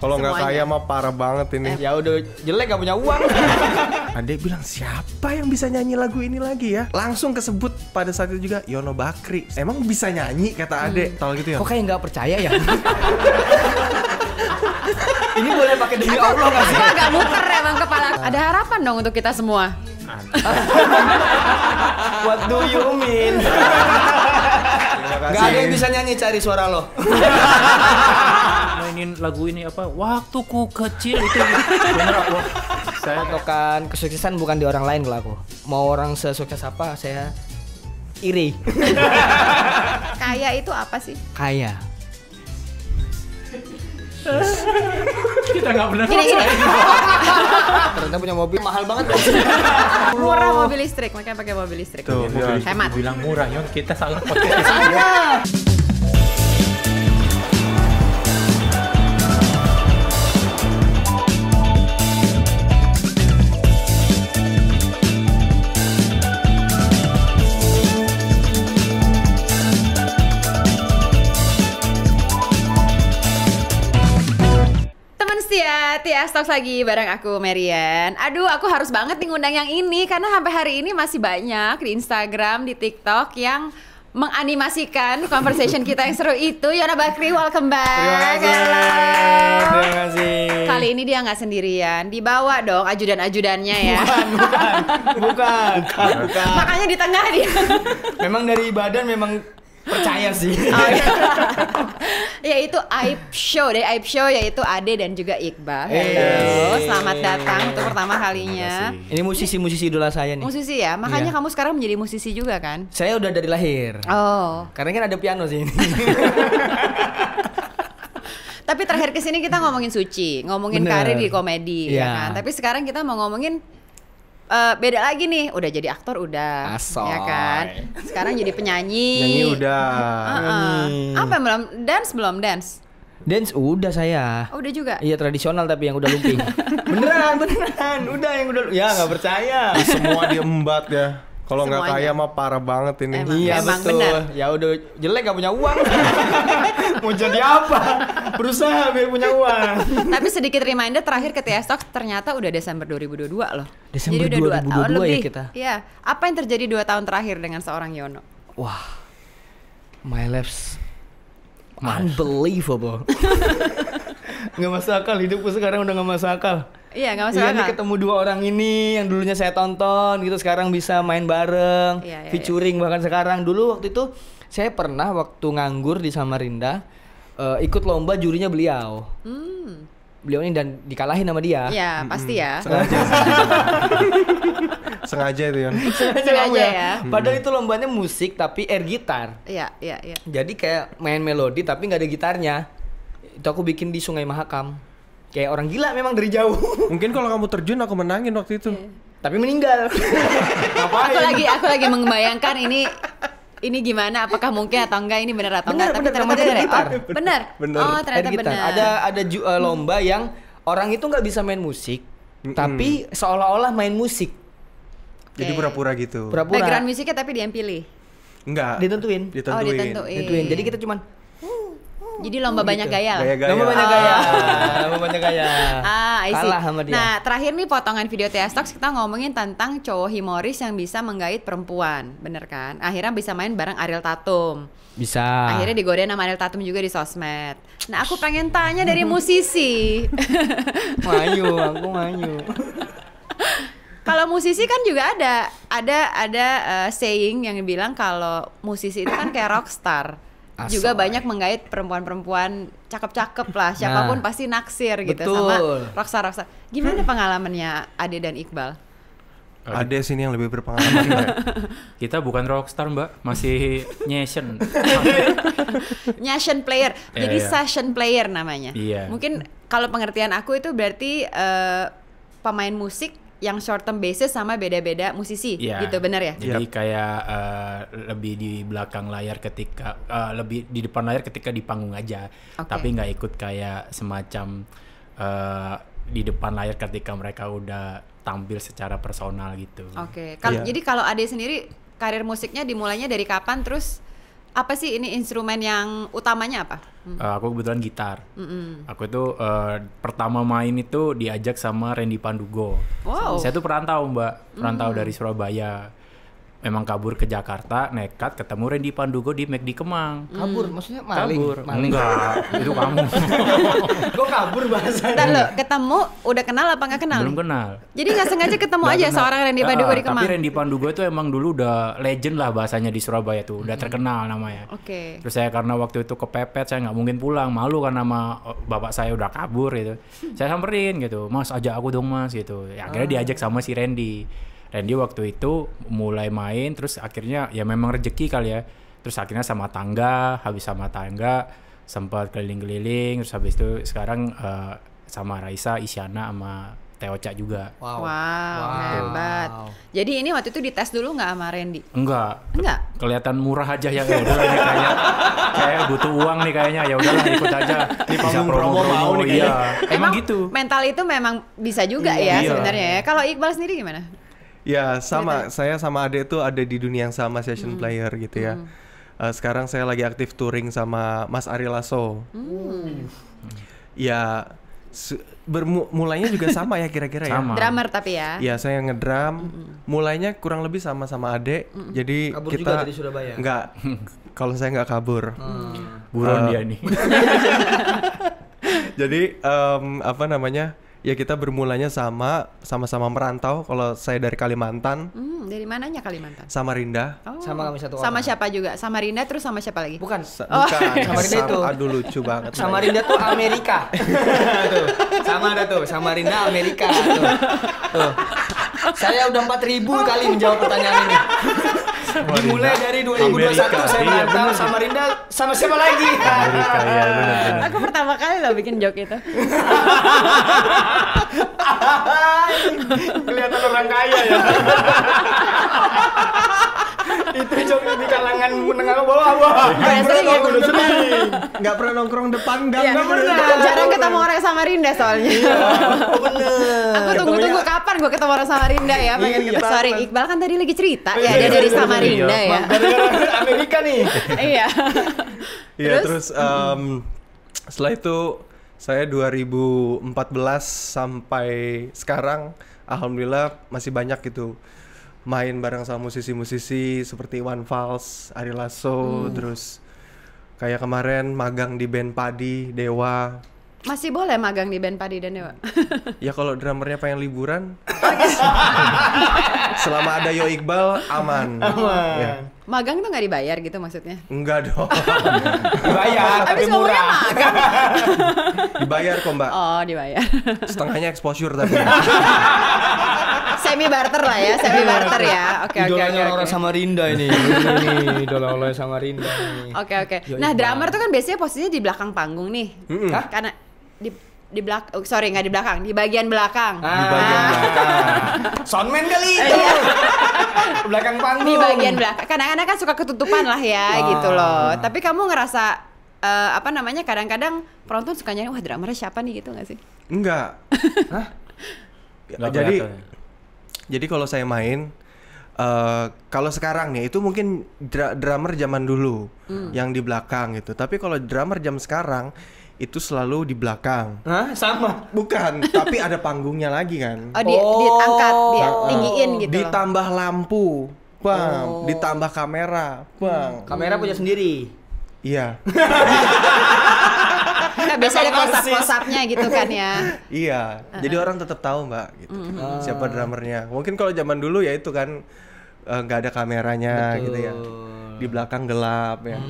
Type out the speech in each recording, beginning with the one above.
Kalau nggak kaya mah parah banget ini. Ya udah jelek gak punya uang. Ade bilang siapa yang bisa nyanyi lagu ini lagi ya? Langsung kesebut pada saat itu juga Yono Bakri. Emang bisa nyanyi kata Ade. Tahu gitu ya? Kok kayak nggak percaya ya? Ini boleh pakai demi Allah nggak sih? Aku agak muter emang kepala. Ada harapan dong untuk kita semua. What do you mean? Gak ada yang bisa nyanyi, cari suara lo. Mainin lagu ini apa? Waktuku kecil itu bener aku. Saya tokan kesuksesan bukan di orang lain kalau aku. Mau orang sesukses apa, saya iri. Kaya itu apa sih? Kaya. Kita nggak bener. Gini. Ternyata punya mobil mahal banget. Murah mobil listrik, makanya pakai mobil listrik. Tuh, ya. Hemat. Bilang murah, Yon. Kita salah podcast di sini. Tia Stocks lagi bareng aku Marian. Aduh, aku harus banget nih ngundang yang ini karena sampai hari ini masih banyak di Instagram, di TikTok yang menganimasikan conversation kita yang seru itu. Yono Bakri, welcome back. Terima kasih. Kali ini dia nggak sendirian, dibawa dong ajudan-ajudannya ya. Bukan. Makanya di tengah dia. Memang dari badan memang percaya sih. Oh, iya. Yaitu Aib Show, dari Aib Show yaitu Ade dan juga Iqbal. Halo, selamat datang untuk pertama kalinya. Ini musisi idola saya nih. Musisi ya, makanya kamu sekarang menjadi musisi juga kan? Saya udah dari lahir. Oh. Karena kan ada piano sih. Tapi terakhir kesini kita ngomongin Suci, ngomongin karir di komedi, ya kan? Tapi sekarang kita mau ngomongin beda lagi nih, udah jadi aktor udah, Asoy. ya kan? Sekarang jadi penyanyi. Nyanyi udah. Apa yang belum? Dance? Dance udah saya. Oh, udah juga? Iya tradisional tapi yang udah lumping. beneran. Udah yang udah. Ya nggak percaya. Semua diembat ya. Kalau nggak Semuanya. kaya mah parah banget ini. Iya Emang betul. benar. Ya udah jelek gak punya uang. Mau jadi apa? Berusaha biar punya uang. Tapi sedikit reminder terakhir ke Tia Stocks ternyata udah Desember 2022 loh. Desember Jadi udah 2 tahun 2022 ya lebih. kita. Iya. Apa yang terjadi 2 tahun terakhir dengan seorang Yono? Wah, my life unbelievable. Nggak masuk akal, hidupku sekarang udah nggak masuk akal. Iya, nggak masuk Iya akal. nih ketemu 2 orang ini yang dulunya saya tonton gitu, sekarang bisa main bareng, Iya, featuring bahkan sekarang. Dulu waktu itu saya pernah waktu nganggur di Samarinda ikut lomba, jurinya beliau. Beliau ini dan dikalahin sama dia. Iya, pasti ya. Sengaja itu ya. Sengaja ya. Padahal itu lombanya musik tapi air gitar. Iya. Jadi kayak main melodi tapi nggak ada gitarnya. Itu aku bikin di Sungai Mahakam. Kayak orang gila memang dari jauh. Mungkin kalau kamu terjun aku menangin waktu itu. Tapi meninggal. Aku lagi membayangkan ini gimana, apakah mungkin atau enggak, ini benar atau enggak, tapi ternyata namanya benar ya? gitar. Oh, benar. Oh, ternyata Air gitar. benar. Ada lomba yang orang itu nggak bisa main musik, tapi seolah-olah main musik. Jadi pura-pura gitu. Pura-pura. Background musiknya tapi dia yang pilih. Enggak. Ditentuin. Oh, ditentuin. Jadi kita cuman Jadi lomba banyak gaya lah. Gaya-gaya. lomba banyak gaya. I see. Kalah sama dia. Nah, terakhir nih potongan video Tia Stocks kita ngomongin tentang cowok humoris yang bisa menggait perempuan, bener kan? Akhirnya bisa main bareng Ariel Tatum. Bisa. Akhirnya digodain sama Ariel Tatum juga di sosmed. Nah, aku pengen tanya dari musisi. Aku mayu. Kalau musisi kan juga ada saying yang bilang kalau musisi itu kan kayak rockstar. Juga banyak menggait perempuan-perempuan cakep-cakep lah, siapapun pasti naksir gitu. Betul. Sama rockstar. Gimana pengalamannya Ade dan Iqbal? Ada sini yang lebih berpengalaman. Mbak. Kita bukan rockstar, Mbak, masih nyession. Nyassion player, jadi Iya. session player namanya. Iya. Mungkin kalau pengertian aku itu berarti pemain musik yang short term basis sama beda-beda musisi, Iya. gitu, benar ya? Jadi kayak lebih di belakang layar ketika lebih di depan layar ketika di panggung aja, tapi nggak ikut kayak semacam di depan layar ketika mereka udah tampil secara personal gitu. Oke. Jadi kalau Ade sendiri karir musiknya dimulainya dari kapan, terus apa sih ini instrumen yang utamanya apa? Aku kebetulan gitar. Aku itu pertama main itu diajak sama Randy Pandugo. Wow. Saya tuh perantau Mbak, perantau dari Surabaya. Memang kabur ke Jakarta, nekat ketemu Randy Pandugo di McD Kemang. Kabur, maksudnya maling. Kabur. Maling. Enggak, itu kamu. Kok kabur bahasanya? Ntar lo ketemu udah kenal apa nggak kenal? Belum nih? kenal. Jadi nggak sengaja ketemu Nggak aja kenal. seorang Randy Pandugo di Kemang. Tapi Randy Pandugo itu emang dulu udah legend lah bahasanya di Surabaya tuh, udah terkenal namanya. Oke. Terus saya karena waktu itu kepepet, saya nggak mungkin pulang, malu karena sama bapak saya udah kabur gitu. Saya samperin gitu, Mas ajak aku dong Mas gitu. Ya, akhirnya diajak sama si Randy. Randy waktu itu mulai main, terus akhirnya ya memang rezeki kali ya. Terus akhirnya sama tangga, habis sama tangga sempat keliling-keliling. Terus habis itu sekarang sama Raisa, Isyana, sama Teoca juga. Wow. Hebat. Jadi ini waktu itu dites dulu nggak sama Randy? Enggak. Enggak. Kelihatan murah aja ya udah ini kayaknya kayak butuh uang nih kayaknya, ya udahlah ikut aja. Di Bisa panggung promo mau nih iya. kayaknya. Emang gitu. Mental itu memang bisa juga ya Iya. sebenarnya ya. Kalau Iqbal sendiri gimana? Ya sama, saya sama Ade tuh ada di dunia yang sama, session player gitu ya. Sekarang saya lagi aktif touring sama Mas Ari Lasso. Ya mulainya juga sama ya kira-kira ya. Sama. Drummer tapi ya. Ya saya ngedrum, mulainya kurang lebih sama Ade. Jadi Kabur kita juga dari Surabaya? Enggak, kalau saya nggak kabur. Buron dia nih. Jadi apa namanya? Ya kita bermulanya sama-sama merantau. Kalau saya dari Kalimantan, Dari mananya Kalimantan? Samarinda. Oh. Sama kami satu Sama orang. siapa juga? Samarinda terus sama siapa lagi? Bukan. Bukan, Samarinda itu. Aduh lucu banget. Samarinda tuh Amerika. Tuh. Sama ada tuh, Samarinda Amerika tuh. Tuh. Saya udah 4.000 kali menjawab pertanyaan ini. Dimulai dari 2021 Amerika. saya Iya, merantau bener. Samarinda sama siapa lagi? Amerika ya benar. Aku pertama kali loh bikin joke itu. Kelihatan orang kaya ya. Itu joke di kalangan menengah ke bawah. Udah sering ya? Udah sering. Nggak pernah nongkrong depan gang. Iya, gitu. jarang ketemu orang Samarinda soalnya. Oh bener. Aku tunggu-tunggu kapan gue ketemu orang Samarinda ya. Pengen Iya, ketemu. Sorry, kapan? Iqbal kan tadi lagi cerita ya dia dari Samarinda ya. Gara-gara Amerika nih. Iya. Iya terus setelah itu saya 2014 sampai sekarang alhamdulillah masih banyak gitu main bareng sama musisi-musisi seperti Iwan Fals, Ari Lasso, terus kayak kemarin magang di band Padi, Dewa. Masih boleh magang di band Padi dan Dewa. Ya kalau drummernya pengen liburan, selama ada Yo Iqbal aman. Ya. Magang tuh nggak dibayar gitu maksudnya? Enggak dong, Bayar tapi Habis ngomongnya murah. magang. dibayar kok Mbak. Oh, dibayar. Setengahnya exposure tapi. Semi barter lah ya, semi barter ya. Oke. Idolanya orang Samarinda ini. Ini idola orang Samarinda nih. Oke. Yo, Nah, Iqbal. drummer tuh kan biasanya posisinya di belakang panggung nih. Hah? Karena di belakang, sorry nggak di belakang, di bagian belakang. Di bagian belakang. Soundman kali itu. Belakang panggung. Di bagian belakang. Kadang-kadang kan suka ketutupan lah ya gitu loh. Tapi kamu ngerasa apa namanya? Kadang-kadang penonton suka nyari, wah drummernya siapa nih gitu nggak sih? Enggak. Hah? Nggak Jadi kelihatan. Jadi kalau saya main, kalau sekarang nih itu mungkin drummer zaman dulu yang di belakang gitu. Tapi kalau drummer jam sekarang itu selalu di belakang. Hah? Sama. Bukan, tapi ada panggungnya lagi kan. Oh, diangkat, ditinggiin gitu loh. Ditambah lampu, bang. Ditambah kamera, bang. Kamera punya sendiri. Iya, Nah, biasa ada close-up-nya gitu kan ya. iya. Jadi orang tetap tahu mbak, gitu. Siapa drummernya. Mungkin kalau zaman dulu ya itu kan nggak ada kameranya gitu ya. Di belakang gelap ya.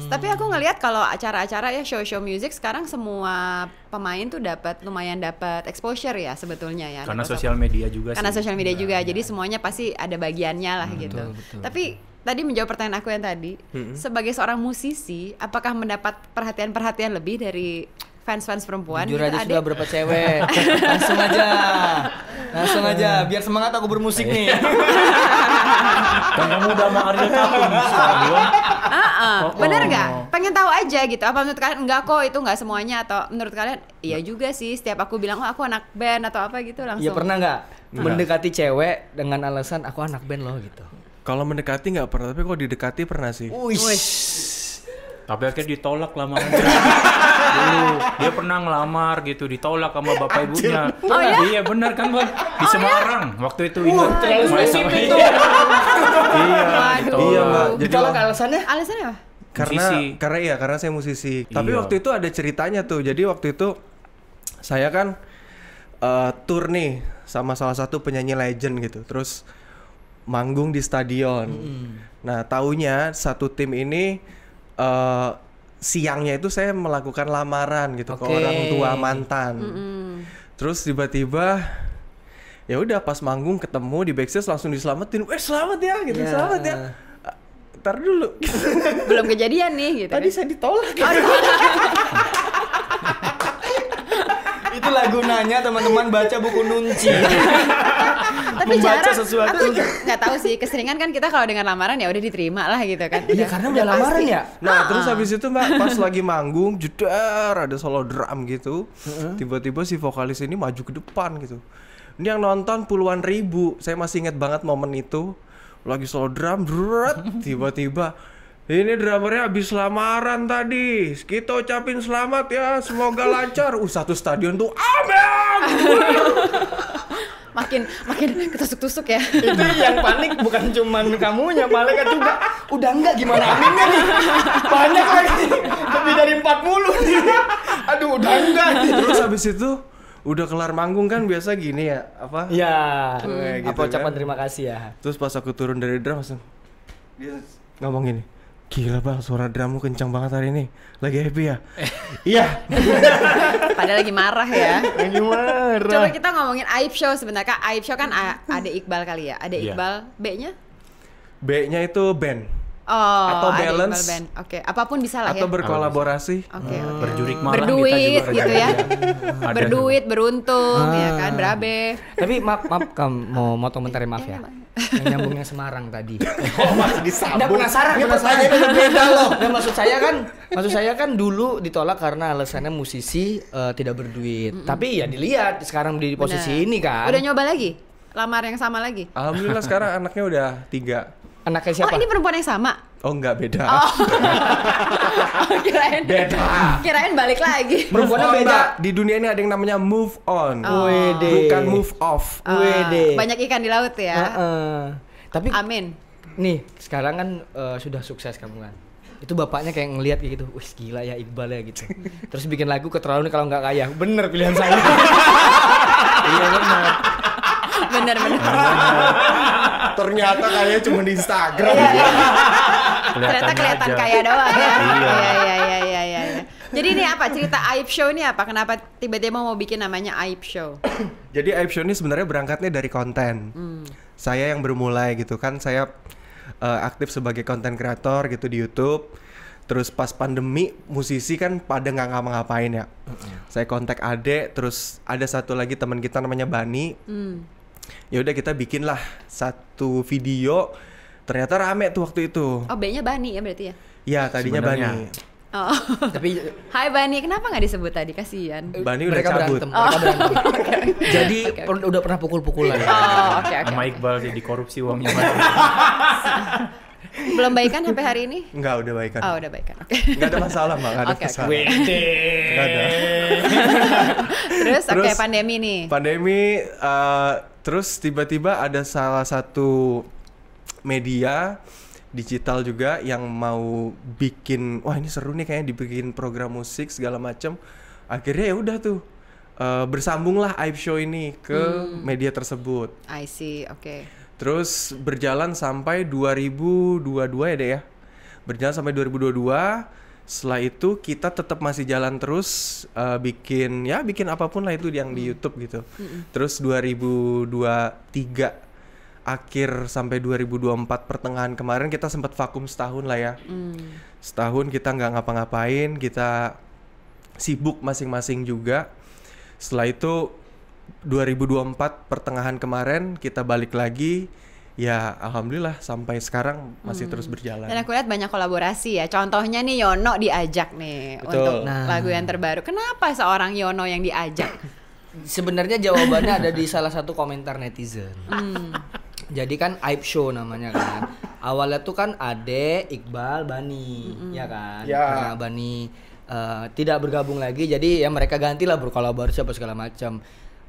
Tapi aku ngelihat kalau acara-acara ya show-show music sekarang semua pemain tuh lumayan dapat exposure ya sebetulnya ya. Karena Ada sosial media juga Karena sih. sosial media Iya, juga. iya. Jadi semuanya pasti ada bagiannya lah gitu. betul, Tapi tadi menjawab pertanyaan aku yang tadi, sebagai seorang musisi, apakah mendapat perhatian-perhatian lebih dari fans-fans perempuan? Jujur gitu, aja Ade? sudah berapa cewek. Langsung aja biar semangat aku bermusik nih. Kan kamu udah sama Ariel Tatum sekarang belum? Bener nggak? Pengen tahu aja gitu. Apa menurut kalian enggak kok itu nggak semuanya, atau menurut kalian iya juga sih. Setiap aku bilang oh aku anak band atau apa gitu langsung. Iya pernah nggak mendekati cewek dengan alasan aku anak band loh gitu. Kalau mendekati nggak pernah, tapi kalau didekati pernah sih. Tapi akhirnya ditolak lamaran dulu. Dia pernah ngelamar gitu, ditolak sama bapak ibunya. Oh ya? Iya benar kan Bang? Di Semarang waktu itu ingat. Iya, Waduh. iya Mbak. Jadi Ditolak alasannya? Alasannya apa? Musisi. karena saya musisi. Tapi Iya. waktu itu ada ceritanya tuh. Jadi waktu itu saya kan tour nih sama salah satu penyanyi legend gitu. Terus manggung di stadion. Nah, taunya satu tim ini siangnya itu saya melakukan lamaran gitu ke Oke. orang tua mantan. Terus tiba-tiba ya udah pas manggung ketemu di backstage langsung diselamatin. Selamat ya gitu, Ya. selamat ya. Ntar dulu. Belum kejadian nih gitu. Tadi saya ditolak. Itulah gunanya teman-teman baca buku Nunci. Tapi Membaca jarang, sesuatu. aku nggak tahu sih. Keseringan kan kita kalau dengan lamaran ya udah diterima lah gitu kan. Iya, karena udah lamaran ya. Nah, terus habis itu Mbak, pas lagi manggung, jedar, ada solo drum gitu. Tiba-tiba si vokalis ini maju ke depan gitu. Ini yang nonton puluhan ribu. Saya masih ingat banget momen itu. Lagi solo drum, tiba-tiba ini drummernya habis lamaran tadi. Kita ucapin selamat ya, semoga lancar. Satu stadion tuh amin. makin ketusuk-tusuk ya. Itu yang panik bukan cuman kamunya, malaikat juga. Udah enggak gimana aminnya nih? Banyak lagi. Lebih dari 40 nih. Aduh, udah enggak. Terus habis itu udah kelar manggung kan biasa gini ya, apa? Ya, Gitu apa ucapan kan. terima kasih ya. Terus pas aku turun dari drum langsung dia ngomong gini, gila bang suara drummu kencang banget hari ini, lagi happy ya? Iya. Padahal lagi marah ya. Lagi marah. Coba kita ngomongin Aib Show sebentar. Kak, Aib Show kan ada Iqbal kali ya. Ada Iya. Iqbal, B-nya? B-nya itu band Oh, Atau ada balance. Iqbal Band. Oke, apapun bisa lah atau ya. berkolaborasi. Oke. Berjurik malam Berduit kita juga gitu ya. Ada. Berduit, beruntung ya kan, berabe. Tapi maaf kamu mau motong bentar ya, maaf ya. Yang nyambung yang Semarang tadi. Oh masih disambung. Nggak penasaran, Ini penasaran. pertanyaannya beda loh. Nah, maksud saya kan dulu ditolak karena alasannya musisi tidak berduit. Tapi ya dilihat sekarang di posisi Benar. ini kan. Udah nyoba lagi? Lamar yang sama lagi? Alhamdulillah sekarang anaknya udah 3. Anaknya siapa? Oh, ini perempuan yang sama? Oh enggak beda. Oh. kirain Beda. Kirain balik lagi. Perempuannya Move on, beda. Mbak. Di dunia ini ada yang namanya move on. Wede. Bukan move off. Wede. Banyak ikan di laut ya. Tapi Amin. nih sekarang kan sudah sukses kamu kan. Itu bapaknya kayak ngelihat kayak gitu, wih gila ya Iqbal ya gitu. Terus bikin lagu keterlaluan kalau nggak kaya. Bener pilihan saya. Iya benar. Bener. Ternyata kayaknya cuma di Instagram. Ternyata kelihatan aja. kaya doang ya. Iya. Iya. Jadi ini apa cerita Aib Show ini apa? Kenapa tiba-tiba mau bikin namanya Aib Show? Jadi Aib Show ini sebenarnya berangkatnya dari konten. Saya yang bermulai gitu kan, saya aktif sebagai konten kreator gitu di YouTube. Terus pas pandemi musisi kan pada nggak ngapa-ngapain ya. Saya kontak Ade, terus ada satu lagi teman kita namanya Bani. Ya udah kita bikin lah satu video. Ternyata rame tuh waktu itu. Oh, B-nya Bani ya berarti ya? Ya tadinya Sebenarnya. Bani. Oh. Tapi Hai Bani, kenapa nggak disebut tadi? Kasian. Bani udah mereka cabut. berantem. Mereka berantem. Jadi Oke. udah pernah pukul-pukulan. Oh, oke. Sama Iqbal jadi korupsi uangnya. Belum baikan sampai hari ini? Enggak, udah baikan. Oh, udah baikan. Oke. Nggak ada masalah, Mbak. Nggak ada Oke, oke. masalah. Wede. Nggak ada. Terus oke Terus, pandemi nih. Pandemi, terus tiba-tiba ada salah satu media digital juga yang mau bikin, wah ini seru nih kayaknya dibikin program musik segala macam. Akhirnya ya udah tuh bersambunglah Aib Show ini ke media tersebut. I see, oke. Terus berjalan sampai 2022 ya deh ya. Berjalan sampai 2022. Setelah itu kita tetap masih jalan terus bikin apapun lah itu yang di YouTube gitu. Terus 2023 akhir sampai 2024 pertengahan kemarin kita sempat vakum setahun lah ya. Setahun kita nggak ngapa-ngapain, kita sibuk masing-masing juga. Setelah itu 2024 pertengahan kemarin kita balik lagi. Ya alhamdulillah sampai sekarang masih terus berjalan. Dan aku lihat banyak kolaborasi ya. Contohnya nih Yono diajak nih Betul. untuk Nah. lagu yang terbaru. Kenapa seorang Yono yang diajak? Sebenarnya jawabannya ada di salah satu komentar netizen. Jadi kan Aib Show namanya kan. Awalnya tuh kan Ade, Iqbal, Bani, ya kan. Ya. Karena Bani tidak bergabung lagi, jadi ya mereka gantilah berkolaborasi apa segala macam.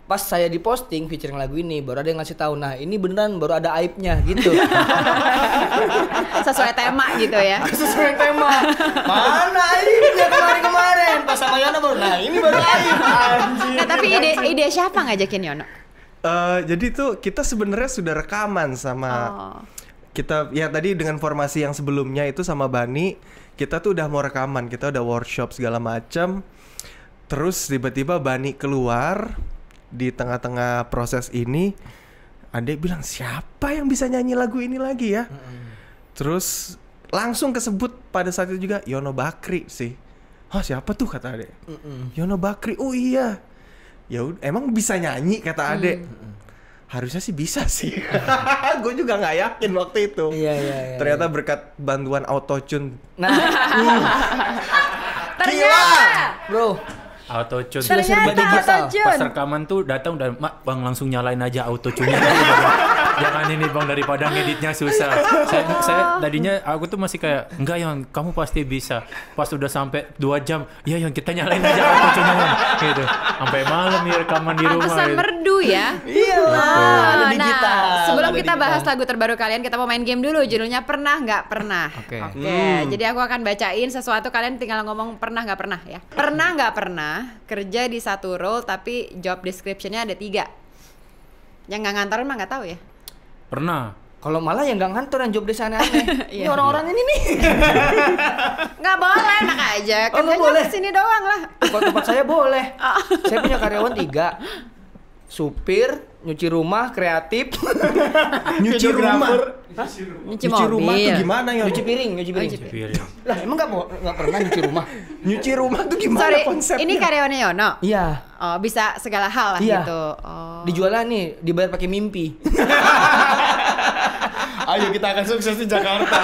Pas saya di posting featuring lagu ini, baru ada yang ngasih tahu, nah ini beneran baru ada aibnya gitu. Sesuai tema gitu ya. Sesuai tema. Mana aibnya kemarin-kemarin? Pas sama Yono baru, nah ini baru aib. Anjir. Nah, tapi ide siapa ngajakin Yono? Jadi tuh kita sebenarnya sudah rekaman sama kita ya tadi dengan formasi yang sebelumnya itu sama Bani, kita tuh udah mau rekaman, kita udah workshop segala macam. Terus tiba-tiba Bani keluar di tengah-tengah proses ini, Ade bilang siapa yang bisa nyanyi lagu ini lagi ya? Terus langsung kesebut pada saat itu juga Yono Bakri sih. Oh siapa tuh kata Ade? Yono Bakri. Oh iya. Ya emang bisa nyanyi kata Ade. Harusnya sih bisa sih. Gue juga nggak yakin waktu itu. Iya. Ternyata berkat bantuan autotune. Nah, Ternyata. bro. Autotune. Ternyata autotune. Pas rekaman tuh datang udah, Mak, Bang langsung nyalain aja autotune-nya. Jangan ini Bang, daripada ngeditnya susah. Saya tadinya aku tuh masih kayak, enggak yang kamu pasti bisa. Pas udah sampai 2 jam, ya yang kita nyalain aja autotune-nya gitu. Sampai malam ya rekaman di rumah. Pantesan Gitu. merdu ya. Iya, ada digital. Sebelum ada kita digital. bahas lagu terbaru kalian, kita mau main game dulu. Judulnya Pernah Nggak Pernah. Oke. Jadi aku akan bacain sesuatu, kalian tinggal ngomong pernah nggak pernah ya. Pernah nggak pernah kerja di satu role tapi job description-nya ada 3. Yang nggak ngantorin mah nggak tahu ya. Pernah. Kalau malah yang nggak ngantor yang job desk aneh-aneh. Ini Iya. orang-orang ini nih. Nggak boleh, enak aja. Oh, nggak Kerjanya boleh? kesini doang lah. Kalau tempat saya boleh. Saya punya karyawan 3. Supir, nyuci rumah, kreatif, Nyuci rumah. Nyuci Nyuci rumah mobil. tuh gimana ya? nyuci piring. Piring. Lah emang nggak pernah nyuci rumah? Nyuci rumah tuh gimana Sorry, konsepnya? ini karyawannya Yono. Iya. Oh, bisa segala hal lah Iya. gitu. Oh. Dijualan nih, dibayar pakai mimpi. Ayo kita akan sukses di Jakarta.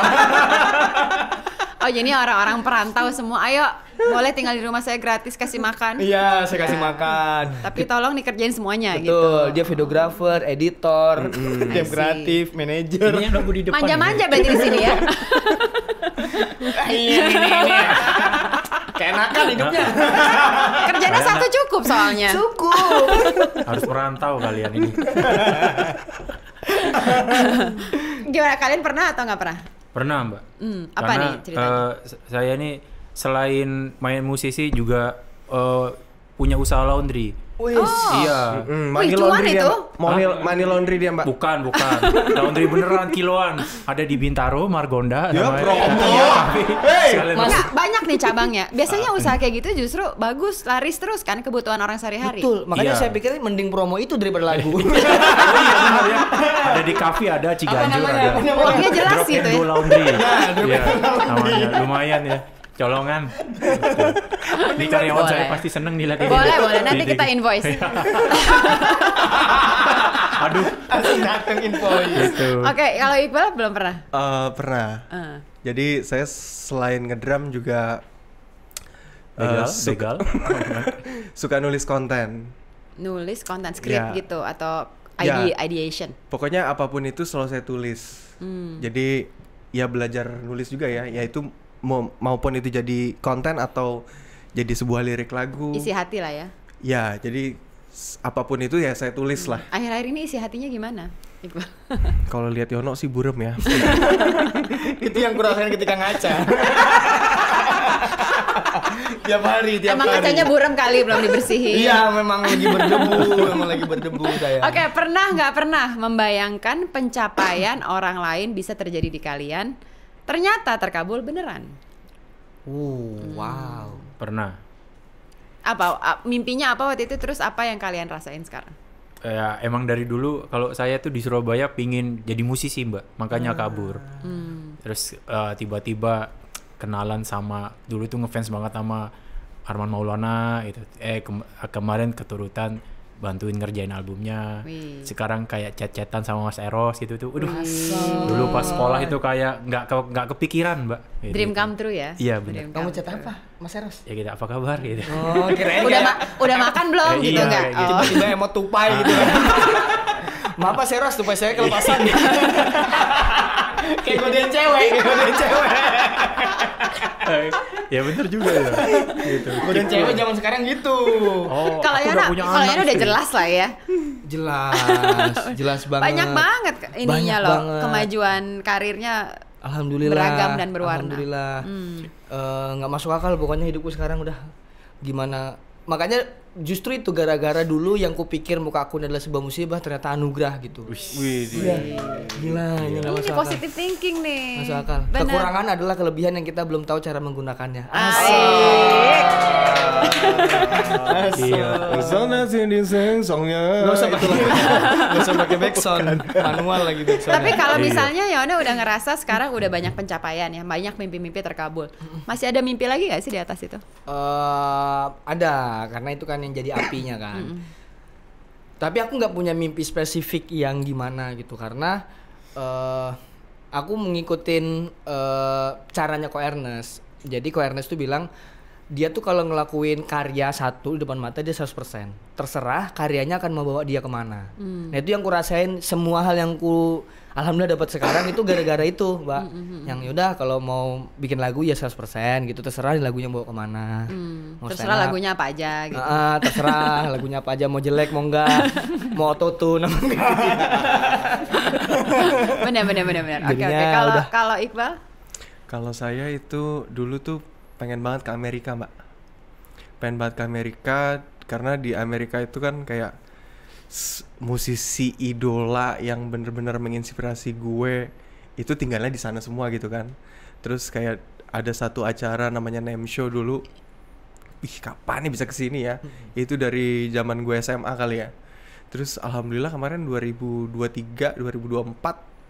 Oh, jadi orang-orang perantau semua, ayo boleh tinggal di rumah saya gratis, kasih makan. Iya, saya kasih makan. Tapi tolong dikerjain semuanya Betul, gitu. dia videografer, editor, tim I see. kreatif, manajer. Ini yang lagu di depan. Manja-manja berarti di sini ya. Iya, ini. Keenakan hidupnya. Kerjanya satu cukup soalnya. Cukup. Harus merantau kalian ini. Gimana, kalian pernah atau nggak pernah? Pernah, Mbak. Apa Karena, nih ceritanya? Saya nih selain main musisi juga punya usaha laundry. Wih, Iya. Money Wih, cuan laundry dia, itu? money laundry dia, Mbak. Bukan. Laundry beneran kiloan. Ada di Bintaro, Margonda. Ya, namanya. promo. Iya, tapi sekalian Nggak, banyak nih cabangnya. Biasanya usaha kayak gitu justru bagus, laris terus kan kebutuhan orang sehari-hari. betul. Makanya Iya. saya pikir mending promo itu daripada lagu. Oh iya benar ya. Ada di kafe, ada Ciganjur, namanya? ada. Orangnya jelas Drop gitu and Go ya. Laundry. Iya, namanya lumayan ya. Colongan. Di karyawan Boleh. saya pasti seneng dilihat ini. Boleh. Nanti kita invoice. Aduh. Langsung dateng invoice. Gitu. Oke, kalau Iqbal belum pernah. Pernah. Jadi saya selain ngedrum juga Begal. suka nulis konten. Nulis konten script Ya. gitu atau Ya. ideation. Pokoknya apapun itu selalu saya tulis. Jadi ya belajar nulis juga ya, yaitu maupun itu jadi konten atau jadi sebuah lirik lagu. Isi hati lah ya. Ya, jadi apapun itu ya saya tulis lah. Akhir-akhir ini isi hatinya gimana, Iqbal? Kalau lihat Yono sih burem ya. Itu yang kurasain ketika ngaca. tiap hari. Emang kacanya buram kali, belum dibersihin. Iya, memang lagi berdebu saya. Oke, pernah nggak pernah membayangkan pencapaian orang lain bisa terjadi di kalian, ternyata terkabul beneran? Wow. Pernah. Mimpinya apa waktu itu, terus apa yang kalian rasain sekarang? Ya emang dari dulu kalau saya tuh di Surabaya pingin jadi musisi, Mbak. Makanya kabur. Terus tiba-tiba kenalan sama, dulu tuh ngefans banget sama Arman Maulana itu. Kemarin keturutan bantuin ngerjain albumnya. Wih. Sekarang kayak chat-chatan sama Mas Eros gitu tuh. Aduh. Dulu pas sekolah itu kayak nggak kepikiran, Mbak. Gitu. Dream come true ya? Iya, benar. Dream Kamu come chat true. apa, Mas Eros? Ya kita apa kabar gitu. Oh, kirain Udah makan belum Iya, gitu nggak? kayak gitu. Oh. tiba-tiba emot tupai gitu. Maaf Pak Seros, supaya saya kelepasan. Kayak godain cewek. Ya bener juga ya. Gitu. Godain cewek zaman sekarang gitu. Oh, Kalau aku Yana, udah punya kalau anak Yana udah sih. jelas lah ya. Jelas banget. Banyak banget ininya Banyak loh, banget. kemajuan karirnya. Alhamdulillah. Beragam dan berwarna. Alhamdulillah. Nggak masuk akal pokoknya hidupku sekarang udah gimana. Makanya justru itu gara-gara dulu yang kupikir muka aku adalah sebuah musibah ternyata anugerah gitu. Wih, Iya. Gila, ini nggak Ini masuk akal. positive thinking nih. Masuk akal. Benar. Kekurangan adalah kelebihan yang kita belum tahu cara menggunakannya. Asik. Iya. Sana sini sengongnya. Nggak usah pakai nggak usah pakai backsound manual lagi backsound. Tapi kalau Iya. misalnya Yana udah ngerasa sekarang udah banyak pencapaian ya, banyak mimpi-mimpi terkabul. Masih ada mimpi lagi gak sih di atas itu? Ada karena itu kan yang jadi apinya kan. Tapi aku nggak punya mimpi spesifik yang gimana gitu karena aku mengikutin caranya Ko Ernest. Jadi Ko Ernest tuh bilang dia tuh kalau ngelakuin karya satu di depan mata dia 100%. Terserah karyanya akan membawa dia kemana. Nah itu yang ku rasain, semua hal yang ku alhamdulillah dapat sekarang itu gara-gara itu, Mbak. Yang yaudah kalau mau bikin lagu ya 100% gitu, terserah lagunya bawa kemana. Mau Terserah stand up, lagunya apa aja gitu. terserah lagunya apa aja, mau jelek mau enggak, mau autotune apa enggak. Benar. Oke. Jadinya Kalau udah. kalau Iqbal? Kalau saya itu dulu tuh pengen banget ke Amerika, Mbak. Pengen banget ke Amerika karena di Amerika itu kan kayak musisi idola yang bener-bener menginspirasi gue itu tinggalnya di sana semua gitu kan. Terus kayak ada satu acara namanya Name Show dulu. Ih, kapan nih bisa kesini ya? Itu dari zaman gue SMA kali ya. Terus alhamdulillah kemarin 2023, 2024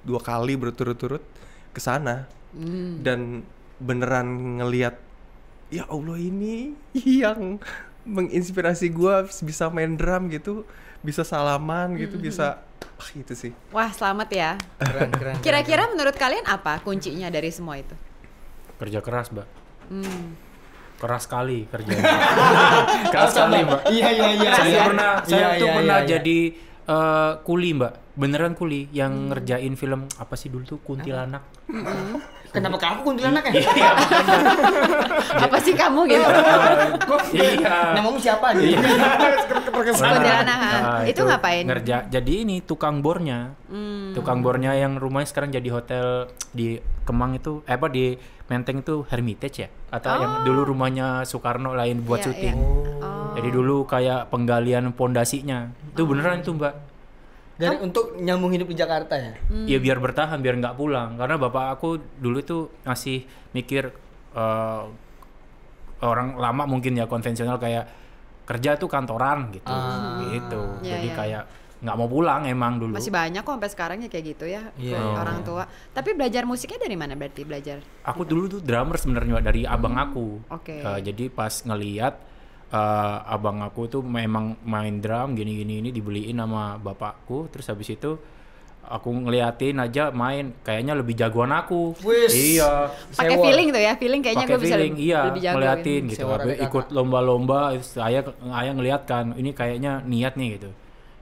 2 kali berturut-turut ke sana. Dan beneran ngelihat ya Allah ini yang menginspirasi gue bisa main drum gitu, bisa salaman gitu, bisa itu sih. Wah, selamat ya. Keren. Kira-kira menurut kalian apa kuncinya dari semua itu? Kerja keras, Mbak. Keras sekali kerjanya. Keras sekali, Mbak. Iya. Saya tuh pernah iya. jadi kuli, Mbak. Beneran kuli yang ngerjain film apa sih dulu tuh Kuntilanak. Kenapa kamu kuntilanak ya? Iya, Apa sih kamu gitu? iya. Namamu siapa gitu? Kuntilanak. Nah, Itu ngapain? Ngerja. Jadi ini tukang bornya. Tukang bornya yang rumahnya sekarang jadi hotel di Kemang itu, di Menteng itu Hermitage ya? Atau yang dulu rumahnya Soekarno lain buat Iya, syuting. iya. Jadi dulu kayak penggalian pondasinya. Itu beneran itu, Mbak. Dari untuk nyambung hidup di Jakarta ya? Ya biar bertahan, biar nggak pulang. Karena bapak aku dulu tuh masih mikir orang lama mungkin ya konvensional kayak kerja tuh kantoran gitu, gitu. Iya, Jadi iya. kayak nggak mau pulang emang dulu. Masih banyak kok sampai sekarang ya kayak gitu ya, Iya. orang tua. Tapi belajar musiknya dari mana berarti belajar? Aku dulu tuh drummer sebenarnya dari abang aku. Oke. Jadi pas ngeliat abang aku tuh memang main drum gini-gini ini dibeliin sama bapakku, terus habis itu aku ngeliatin aja main, kayaknya lebih jagoan aku. Wis. Iya. Pakai Sewa. feeling tuh ya, feeling kayaknya Pakai gue bisa feeling, iya, lebih jago. ngeliatin gitu. Sewa Habis ada ikut lomba-lomba, saya ngeliat kan, ini kayaknya niat nih gitu.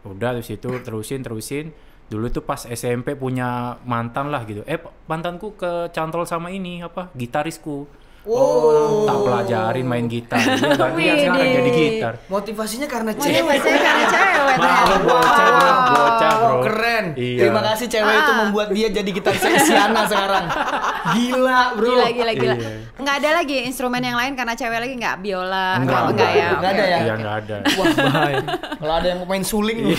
Udah terus itu terusin. Dulu tuh pas SMP punya mantan lah gitu. Mantanku kecantol sama ini gitarisku. Wow. Tak pelajarin main gitar. Dia ganti yang sekarang Widih. jadi gitar. Motivasinya karena Ini cewek. biasanya karena cewek ternyata. Bocah, bro. Keren. Iya. Terima kasih cewek itu membuat dia jadi gitaris Isyana sekarang. Gila, bro. Gila. Iya. Nggak ada lagi instrumen yang lain karena cewek lagi nggak biola. Enggak. Enggak ya. Nggak ada ya? Iya nggak ada. Wah, bahaya. Kalau ada yang mau main suling nih.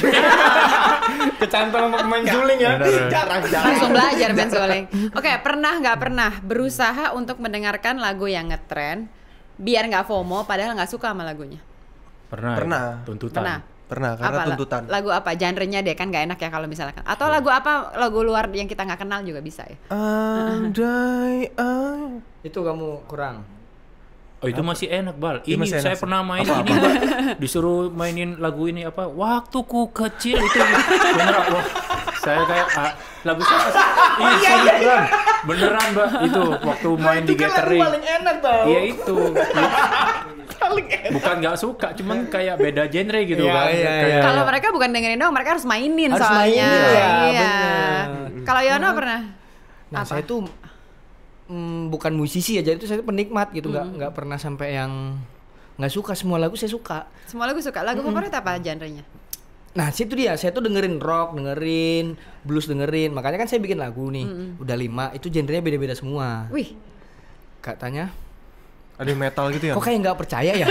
Kecantol mau main suling ya. Bener. Jarang. Langsung belajar Ben Soleng. Oke, nggak pernah berusaha untuk mendengarkan lagu yang ngetren biar nggak FOMO padahal nggak suka sama lagunya? Pernah. Tuntutan. Pernah karena Apa, tuntutan. lagu apa? Genrenya deh kan nggak enak ya kalau misalkan. Atau lagu apa? Lagu luar yang kita nggak kenal juga bisa ya. Andai Itu kamu kurang. Oh itu masih enak, Bal. Iya, Ini masih enak saya sih. pernah main ini, Bal. Disuruh mainin lagu ini Waktuku kecil itu. Beneran, wah. Saya kayak lagu siapa sih? Iya, beneran, Mbak. Itu waktu main di Itu kan lagu gathering. paling enak tau. Iya itu. Bukan nggak suka, cuman kayak beda genre gitu Iya, kan. iya, Kayak- Kalau mereka bukan dengerin dong, mereka harus mainin Harus soalnya. mainin, ya, Iya. bener. Kalau Yono pernah? Nah, Apa? saya tuh bukan musisi ya, jadi itu saya tuh penikmat gitu, nggak pernah sampai yang nggak suka. Semua lagu saya suka. Semua lagu suka. Lagu favorit apa genrenya? Nah, situ dia. Saya tuh dengerin rock, dengerin blues, dengerin. Makanya kan saya bikin lagu nih. Udah 5, itu genrenya beda-beda semua. Wih, Katanya, Ada yang metal gitu ya? kok kayak nggak percaya ya?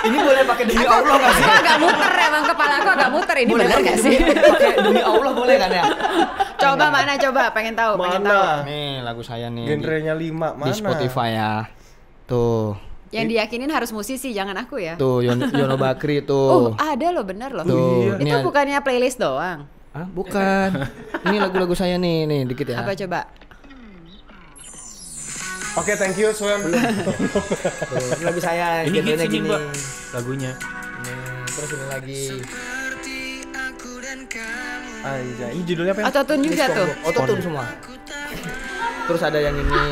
Ini boleh pakai demi Allah nggak sih? aku agak muter emang kepala aku agak muter. Ini benar nggak sih? Pakai demi Allah boleh kan ya? Coba mana coba, pengen tahu, pengen tahu. Mana? Nih lagu saya nih. Genrenya 5 mana? Di Spotify ya. Tuh. Yang diyakinin harus musisi, jangan aku ya. Tuh Yono Bakri Oh, tuh. ada loh, bener loh. Tuh. Itu Ini bukannya playlist doang. Ah, bukan. Ini lagu-lagu saya nih dikit ya. Apa coba? Oke, thank you Swen. Tuh, ini lagu saya. Ini genrenya hits ini, gini. Mbak. Lagunya. Terus ini lagi. Anjay, ini judulnya apa ya? Autotune juga tuh. Autotune semua. Terus ada yang ini.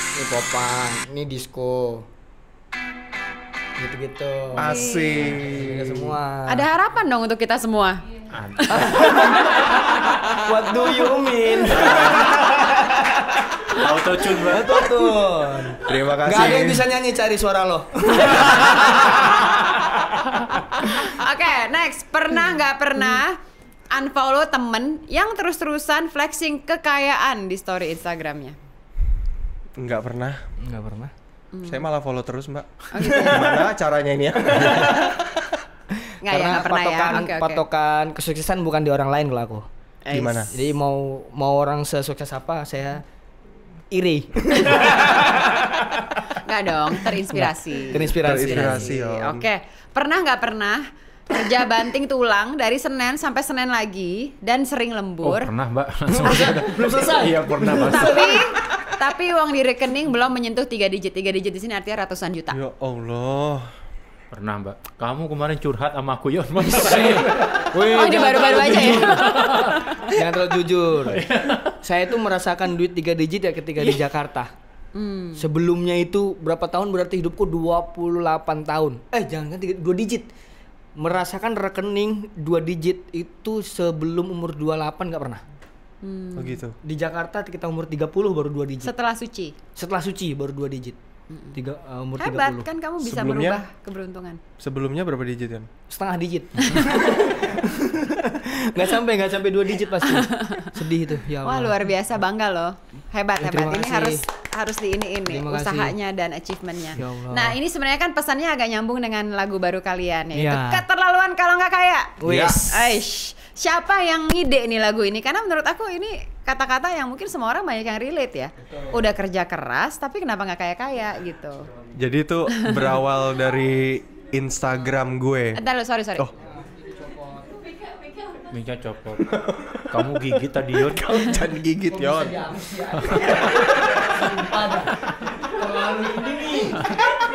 Ini popang, ini disco. Gitu-gitu. Asik. Ini semua. Ada harapan dong untuk kita semua. What do you mean? Autotune banget. Autotune. Terima kasih. Gak ada yang bisa nyanyi, cari suara lo. Oke, next. Pernah nggak pernah unfollow temen yang terus-terusan flexing kekayaan di story Instagramnya? Enggak pernah. Enggak pernah. Saya malah follow terus, Mbak. Oh, gitu. Gimana caranya ini ya? Nggak ya, nggak pernah patokan, ya. Oke, oke. patokan kesuksesan bukan di orang lain kalau aku. Gimana? Jadi mau orang sesukses apa saya iri. Nggak dong, terinspirasi. Terinspirasi, Om. Oke, pernah nggak pernah kerja banting tulang dari Senin sampai Senin lagi dan sering Oh, lembur? pernah, Mbak. Belum selesai. Iya, pernah, Mas. Tapi uang di rekening belum menyentuh 3 digit. 3 digit di sini artinya ratusan juta. Ya Allah. Pernah, Mbak. Kamu kemarin curhat sama aku, Yon. Mas. Wih, Oh, ini jangan baru-baru terlalu aja ya. jujur. Jangan terlalu jujur. Saya itu merasakan duit 3 digit ya ketika di Jakarta. Sebelumnya itu berapa tahun berarti hidupku 28 tahun. Jangan kan 2 digit. Merasakan rekening 2 digit itu sebelum umur 28 nggak pernah. Oh gitu. Di Jakarta kita umur 30 baru 2 digit. Setelah suci. Setelah suci baru 2 digit. Umur Hebat 30. kan kamu bisa Sebelumnya? merubah keberuntungan. Sebelumnya berapa digit kan? Setengah digit. nggak sampai 2 digit pasti. Sedih itu ya Wah, Allah. luar biasa, bangga loh. Hebat, Ya, hebat. terima Ini kasih. harus di ini Terima kasih. usahanya dan achievementnya. Ya Allah. Nah, ini sebenarnya kan pesannya agak nyambung dengan lagu baru kalian, yaitu Iya. keterlaluan kalau nggak kaya. Wis. Aish, siapa yang ngide nih lagu ini? Karena menurut aku ini kata-kata yang mungkin semua orang banyak yang relate ya. Udah kerja keras, tapi kenapa nggak kaya-kaya gitu? Jadi itu berawal dari Instagram gue. Entar lo, sorry. Oh. Mika copot. Kamu gigit tadi, Yon. Kamu jangan gigit, Yon. Terlalu ini nih.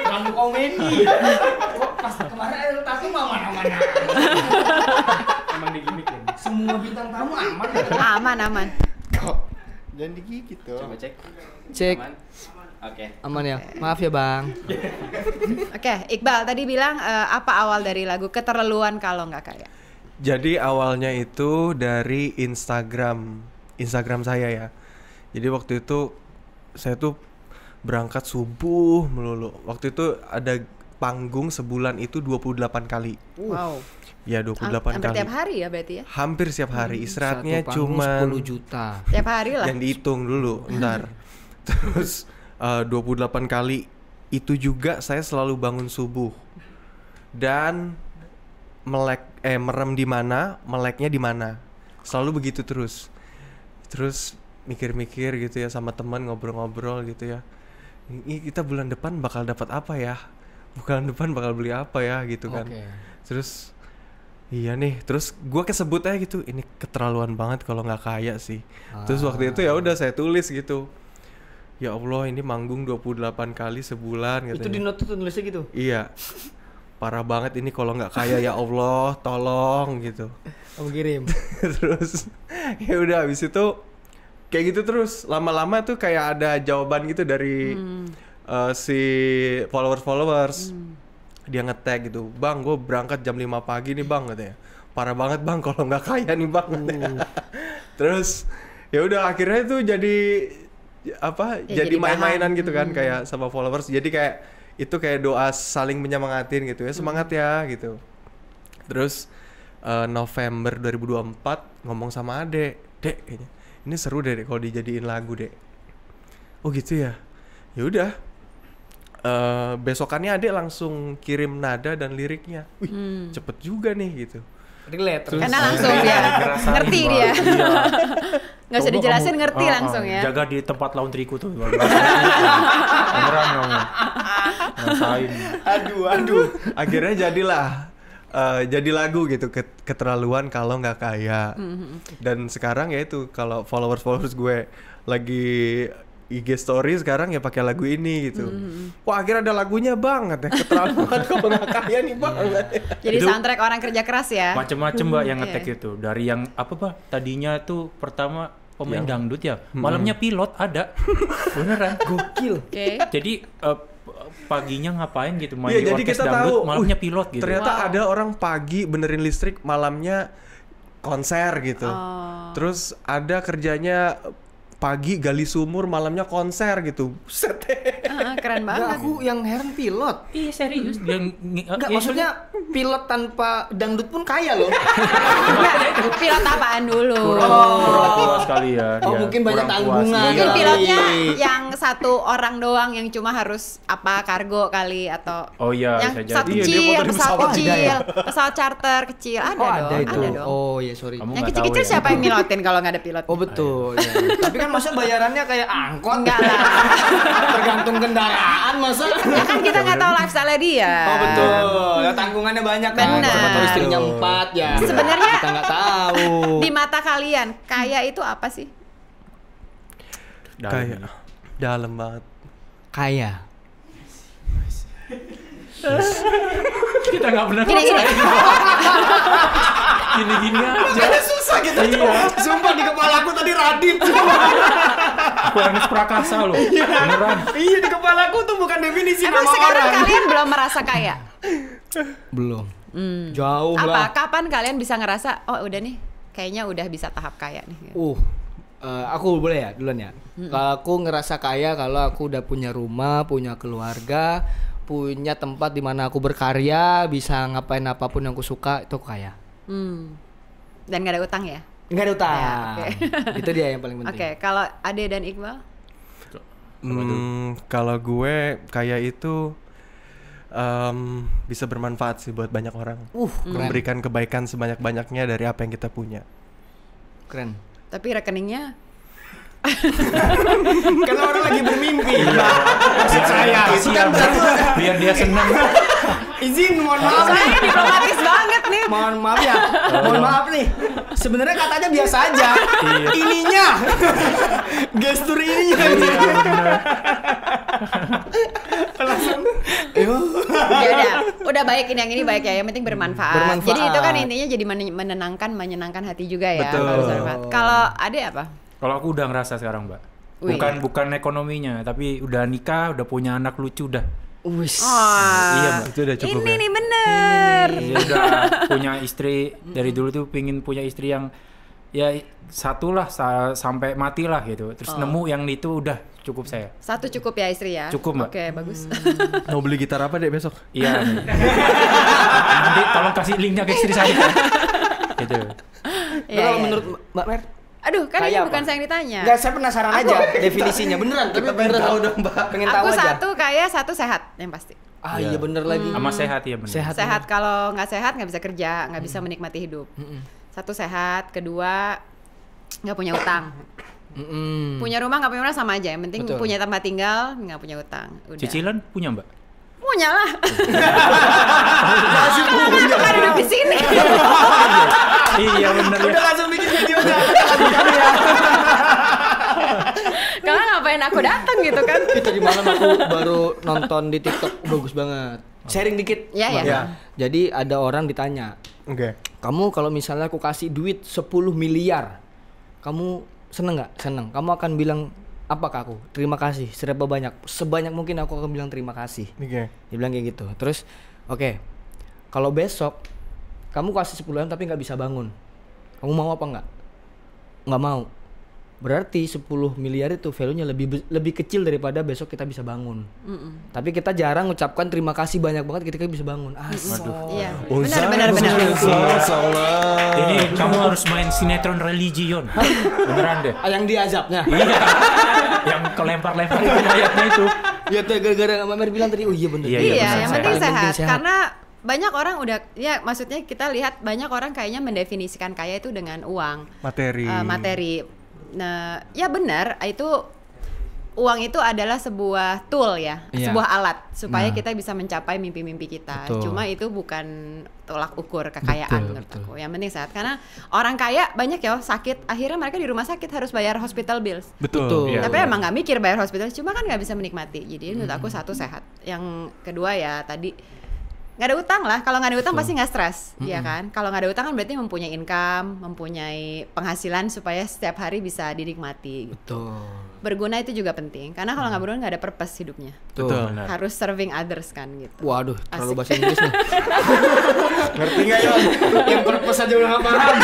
Kamu komedi. Kok pas kemarin tapi mana-mana. Emang digimikin. Semua bintang tamu aman. Aman. Kok jangan digigit dong. Coba cek. Cek. Oke. Aman ya. Maaf ya, Bang. Oke, Iqbal tadi bilang apa awal dari lagu keterlaluan kalau nggak kaya? Jadi awalnya itu dari Instagram saya ya. Jadi waktu itu saya tuh berangkat subuh melulu. Waktu itu ada panggung sebulan itu 28 kali. Wow. Ya 28 Hampir kali. tiap hari ya berarti ya? Hampir setiap hari. Istirahatnya Satu panggung cuma 10 juta. Tiap hari lah. yang dihitung dulu ntar. Terus 28 kali itu juga saya selalu bangun subuh. Dan merem di mana, meleknya di mana. Selalu begitu terus. Terus mikir-mikir gitu ya sama teman, ngobrol-ngobrol gitu ya. Ini kita bulan depan bakal dapat apa ya? Bulan depan bakal beli apa ya gitu kan. Oke. Terus iya nih, terus gua kesebut aja gitu. Ini keterlaluan banget kalau nggak kaya sih. Terus waktu itu ya udah saya tulis gitu. Ya Allah, ini manggung 28 kali sebulan Itu katanya. di note tuh nulisnya gitu. Iya. Parah banget ini kalau nggak kaya, ya Allah, tolong gitu. Kamu kirim. Terus ya udah habis itu kayak gitu terus. Lama-lama tuh kayak ada jawaban gitu dari si followers. Dia nge-tag gitu, "Bang, gue berangkat jam 5 pagi nih bang," katanya. "Parah banget bang, kalau nggak kaya nih bang," katanya. Terus ya udah akhirnya tuh jadi apa? Ya, jadi jadi main-mainan bahan. gitu kan kayak sama followers. Jadi kayak itu kayak doa saling menyemangatin gitu ya, semangat ya gitu. Terus November 2024 ngomong sama Ade, "Dek, kayaknya ini seru deh kalau dijadiin lagu, Dek." "Oh gitu ya." Ya udah. Besokannya Ade langsung kirim nada dan liriknya. Wih, cepet juga nih gitu. Relate. Karena langsung dia ngerasain, ngerti Bang. dia. Iya. Nggak usah Coba dijelasin, kamu- ngerti langsung ya. Jaga di tempat laundryku tuh. Beneran kamu. Ngerasain. Aduh. Akhirnya jadilah jadi lagu gitu, keterlaluan kalau nggak kaya. Dan sekarang ya itu kalau followers gue lagi IG story sekarang ya pakai lagu ini gitu. Wah, akhirnya ada lagunya banget ya, keterlaluan kalau nggak kaya nih bang. Jadi Itu- soundtrack orang kerja keras ya. Macem-macem Mbak yang ngetek Iya. itu. Dari yang apa Pak? Tadinya tuh pertama pemain dangdut ya. Malamnya pilot ada. Beneran. Gokil. Oke. Jadi paginya ngapain gitu main Iya, di jadi orkes kita dangdut, tahu. malamnya pilot gitu. Ternyata Wow. ada orang pagi benerin listrik, malamnya konser gitu. Oh. Terus ada kerjanya pagi gali sumur, malamnya konser gitu. Buset deh. Keren Enggak, banget. aku yang heran pilot. Iya serius. Dia Enggak, maksudnya pilot tanpa dangdut pun kaya loh. Enggak, pilot apaan dulu? kurang puas kali ya. Oh, dia. mungkin banyak Kurang puas. tanggungan. Mungkin Iya. pilotnya yang satu orang doang yang cuma harus apa kargo kali atau Oh iya, yang bisa pesawat jadi. Iya, dia kecil, motor di pesawat pesawat. kecil, Ada ya? pesawat charter kecil ada Oh, dong, ada itu. ada dong. Oh, iya sorry. Kamu Yang nggak kecil-kecil tahu ya? siapa yang milotin kalau nggak ada pilot? Oh, betul. Iya. Tapi kan masa bayarannya kayak angkot? Enggak lah. Tergantung kendaraan masa. Ya kan kita nggak tahu lifestyle dia. Oh, betul. Ya, tanggungannya banyak kan. Benar. Siapa tahu istrinya 4 ya. Sebenarnya kita nggak tahu. Di mata kalian, kaya itu apa sih? Dalam Kayak ini. dalam banget. Kaya. Kita nggak bener. Gini-gini. Gini-gini aja. Susah gitu. Iya. Sumpah di kepala aku tadi Radit. Aku Ernest Prakasa loh. Beneran. Iya, di kepala aku tuh bukan definisi Emang nama sekarang orang. kalian belum merasa kaya? Belum. Jauh Apa? lah. Kapan kalian bisa ngerasa, oh udah nih, kayaknya udah bisa tahap kaya nih? Aku boleh ya duluan ya. Kalau aku ngerasa kaya kalau aku udah punya rumah, punya keluarga, punya tempat di mana aku berkarya, bisa ngapain apapun yang aku suka, itu aku kaya. Dan gak ada utang ya? Nggak ada utang. Ya, oke. Itu dia yang paling Oke, penting. kalau Ade dan Iqbal? Kalau gue kayak itu bisa bermanfaat sih buat banyak orang. Keren. Memberikan kebaikan sebanyak-banyaknya dari apa yang kita punya. Keren. Tapi rekeningnya Karena orang lagi bermimpi. Maksud saya itu kan berarti Biar dia senang. izin, mohon maaf nih. soalnya diplomatis banget nih. Mohon maaf ya. Mohon maaf nih. Sebenarnya katanya biasa aja. Ininya. Gestur ininya. Langsung. Ya udah baik ini yang ini baik ya. Yang penting bermanfaat. Bermanfaat. Jadi itu kan intinya jadi menyenangkan hati juga ya. Betul. Kalau bermanfaat. Kalau Ade apa? Kalau aku udah ngerasa sekarang, Mbak. Wih. Bukan ekonominya, tapi udah nikah, udah punya anak lucu udah. Wis. Iya, Mbak. Itu udah cukup Ini ya. nih bener. Dia udah punya istri dari dulu tuh pingin punya istri yang ya satu lah sampai mati lah gitu. Terus nemu yang itu udah cukup saya. Satu cukup ya istri ya? Cukup, Mbak. Oke, bagus. Mau beli gitar apa deh besok? Iya. Nanti tolong kasih linknya ke istri saya. Gitu. Iya, Kalau iya. menurut Mbak Mer? Aduh, kan Kaya ini bukan apa? saya yang ditanya. Enggak, saya penasaran aja definisinya beneran. Tapi Kita pengen beneran tahu dong, Mbak. Pengen tahu Aku aja. satu kaya, satu sehat yang pasti. Ah iya bener lagi. Sama sehat ya benar. Sehat. Sehat, kalau nggak sehat nggak bisa kerja, nggak bisa menikmati hidup. Satu sehat, kedua nggak punya utang. Punya rumah nggak punya rumah sama aja. Yang penting Betul. punya tempat tinggal, nggak punya utang. Udah. Cicilan punya, Mbak? Punya lah. Kalau kan hidup di sini. Iya benar ya. Udah langsung bikin videonya. Kalau ngapain aku datang gitu kan? Tadi malam aku baru nonton di TikTok, bagus banget. Sharing dikit. Iya, Bang. iya. Jadi ada orang ditanya, Oke. kamu kalau misalnya aku kasih duit 10 miliar, kamu seneng nggak? Seneng. Kamu akan bilang apa ke aku? Terima kasih. Sebanyak mungkin aku akan bilang terima kasih. Oke. Dia bilang kayak gitu. Terus, oke. Kalau besok kamu kasih 10 M tapi nggak bisa bangun, kamu mau apa nggak? Nggak mau. Berarti 10 miliar itu value-nya lebih kecil daripada besok kita bisa bangun. Tapi kita jarang ucapkan terima kasih banyak banget ketika bisa bangun. Iya. Benar. Ini kamu harus main sinetron religi, Yon. Beneran deh. Yang diazabnya. Iya. Yang kelempar-lempar itu ayatnya itu. Ya tuh gara-gara Mamer bilang tadi, oh iya bener. Iya, Iya, benar. yang penting Paling sehat. penting Karena banyak orang udah, ya maksudnya kita lihat banyak orang kayaknya mendefinisikan kaya itu dengan uang, materi. Nah, ya benar, itu uang itu adalah sebuah tool ya, sebuah alat supaya kita bisa mencapai mimpi-mimpi kita. Betul. Cuma itu bukan tolak ukur kekayaan menurut aku. Yang penting sehat, karena orang kaya banyak ya sakit, akhirnya mereka di rumah sakit harus bayar hospital bills. Betul. Iya. Tapi emang nggak mikir bayar hospital, cuma kan nggak bisa menikmati. Jadi menurut aku satu sehat. Yang kedua ya tadi nggak ada utang lah. Kalau nggak ada utang pasti nggak stres, ya kan? Kalau nggak ada utang kan berarti mempunyai income, mempunyai penghasilan supaya setiap hari bisa dinikmati. Betul. Berguna itu juga penting, karena kalau nggak berguna nggak ada purpose hidupnya. Betul. Benar. Harus serving others kan gitu. Waduh, terlalu Asik. bahasa Inggris nih. Ngerti nggak Yon? Yang purpose aja udah nggak paham.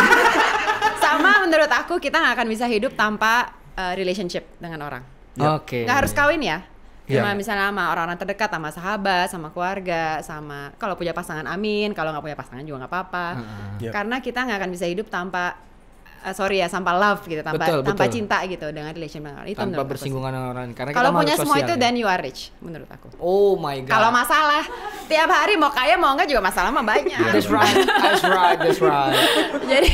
Sama menurut aku kita nggak akan bisa hidup tanpa relationship dengan orang. Oke. Nggak harus kawin ya. Cuma Iya. misalnya sama orang-orang terdekat, sama sahabat, sama keluarga, sama kalau punya pasangan amin, kalau nggak punya pasangan juga nggak apa-apa. Yep. Karena kita nggak akan bisa hidup tanpa tanpa love gitu, tanpa Betul. cinta gitu dengan relation dengan orang. Itu Tanpa menurut aku sih. bersinggungan dengan orang. Karena Kalau kita punya makhluk semua sosial, itu ya. then you are rich menurut aku. Oh my god. Kalau masalah tiap hari mau kaya mau enggak juga masalah mah banyak. That's right. Jadi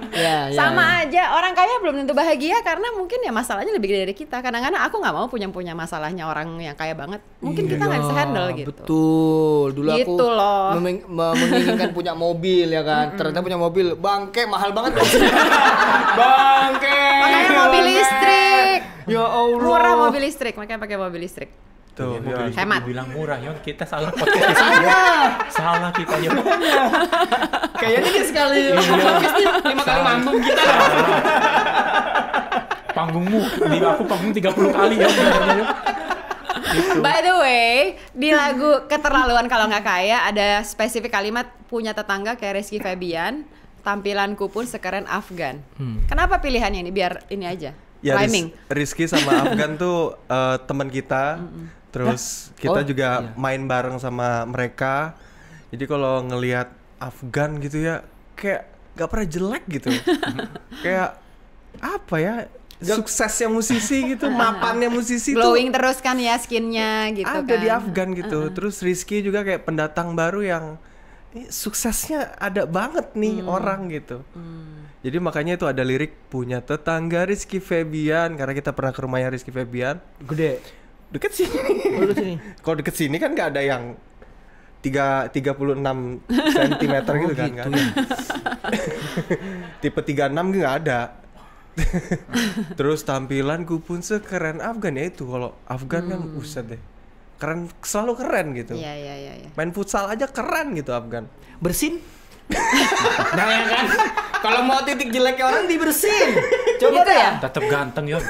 Ya. sama aja, orang kaya belum tentu bahagia karena mungkin ya masalahnya lebih gede dari kita. Kadang-kadang aku nggak mau punya masalahnya orang yang kaya banget. Mungkin kita nggak bisa handle gitu. Betul. Dulu Gitu aku loh. menginginkan punya mobil ya kan. Ternyata punya mobil bangke mahal banget. Bangke. Makanya mobil listrik. Ya Allah. Murah mobil listrik, makanya pakai mobil listrik. Tuh, Iya, Yon. mobil Hemat. dibilang murah, Yon. Kita salah podcast di sini. Salah kita, Yon. Kayaknya dia sekali podcast nih 5 kali manggung kita. Panggungmu, di aku panggung 30 kali, Yon. By the way, di lagu Keterlaluan Kalau Nggak Kaya ada spesifik kalimat punya tetangga kayak Rizky Febian, tampilanku pun sekeren Afgan. Kenapa pilihannya ini? Biar ini aja. Ya, Rhyming. Rizky sama Afgan tuh teman kita. Terus kita juga main bareng sama mereka. Jadi kalau ngelihat Afgan gitu ya, kayak gak pernah jelek gitu. Kayak apa ya? Suksesnya musisi gitu, mapannya musisi tuh Glowing terus kan ya skinnya gitu ada kan. di Afgan gitu. Terus Rizky juga kayak pendatang baru yang suksesnya ada banget nih orang gitu. Jadi makanya itu ada lirik punya tetangga Rizky Febian, karena kita pernah ke rumahnya Rizky Febian. Gede. Deket sini. Kalau deket sini kan nggak ada yang 36 cm gitu kan. Nggak ada. Tipe 36 nggak ada. Terus tampilanku pun sekeren Afgan ya itu. Kalau Afgan kan buset deh. Keren, selalu keren gitu. Iya. Main futsal aja keren gitu Afgan. Bersin. Nah ya kan. Kalau mau titik jeleknya orang dibersihin. Coba Gitu deh. ya? Tetap ganteng, Yon.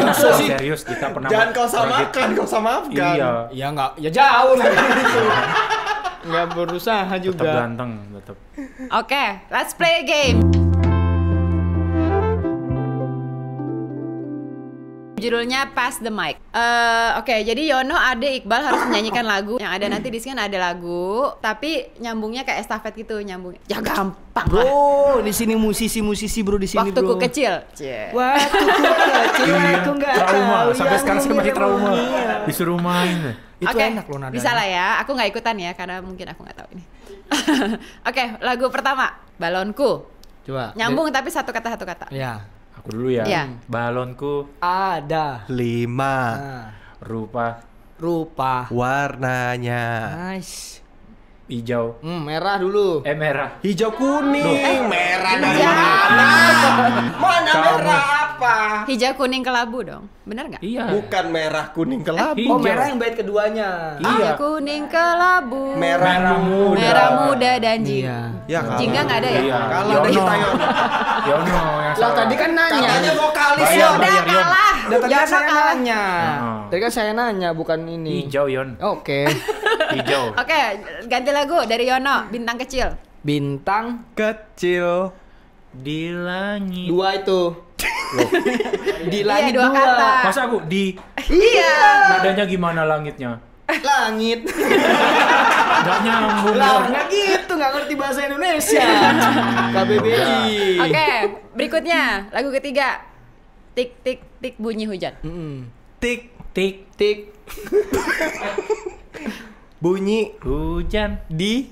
Masa sih? Serius, kita pernah Jangan kau pernah gitu. samakan, kau sama Afgan. Iya. Ya enggak, ya jauh gitu. Enggak berusaha Tetap juga. ganteng, tetap. Oke, let's play a game. Judulnya Pass the Mic. Oke, jadi Yono, Ade, Iqbal harus menyanyikan lagu. Yang ada nanti di sini ada lagu, tapi nyambungnya kayak estafet gitu, nyambung. Ya gampang lah. Bro, di sini musisi-musisi bro di sini Waktuku bro. kecil. Cie. Waktuku kecil, aku enggak Trauma, tahu sampai yang sekarang saya masih trauma. mengira. Disuruh main. Itu Oke, enak loh nadanya. bisa lah ya. Aku nggak ikutan ya, karena mungkin aku nggak tahu ini. Oke, lagu pertama, Balonku. Coba. Nyambung tapi satu kata. Ya. Aku dulu ya. Iya. Balonku Ada. 5 Nah, rupa rupa. warnanya. Nice. hijau. Merah dulu. Merah. Hijau kuning, merah dari Hijau. mana? Mana Kamu. merah apa? Hijau kuning kelabu dong, bener nggak? Iya. Bukan merah kuning kelabu. Oh, Hijau. merah yang bait keduanya. Iya. Hijau kuning kelabu, Merah muda. merah muda dan jingga. Iya. Ya kalah. Jingga nggak ada ya? Iya. Kalah deh kita Yon. Yono yang Lah salah. tadi kan nanya. Katanya mau kali sih. Bayar, Udah bayar, Yon. kalah. Dan tadi kan Yono saya kalah. nanya. Oh. Tadi kan saya nanya bukan ini. Hijau, Yon. Oke. Hijau. Oke, ganti lagu dari Yono, Bintang Kecil. Bintang Kecil. Di langit. 2 itu. Di langit Iya, 2 kata. Masa aku di Iya. nadanya gimana langitnya? Langit. Gak nyambung. Lah, Yon. nggak gitu, nggak ngerti bahasa Indonesia. KBBI. Oke, berikutnya lagu ketiga. Tik tik tik bunyi hujan. Tik. Tik Tik. Bunyi hujan di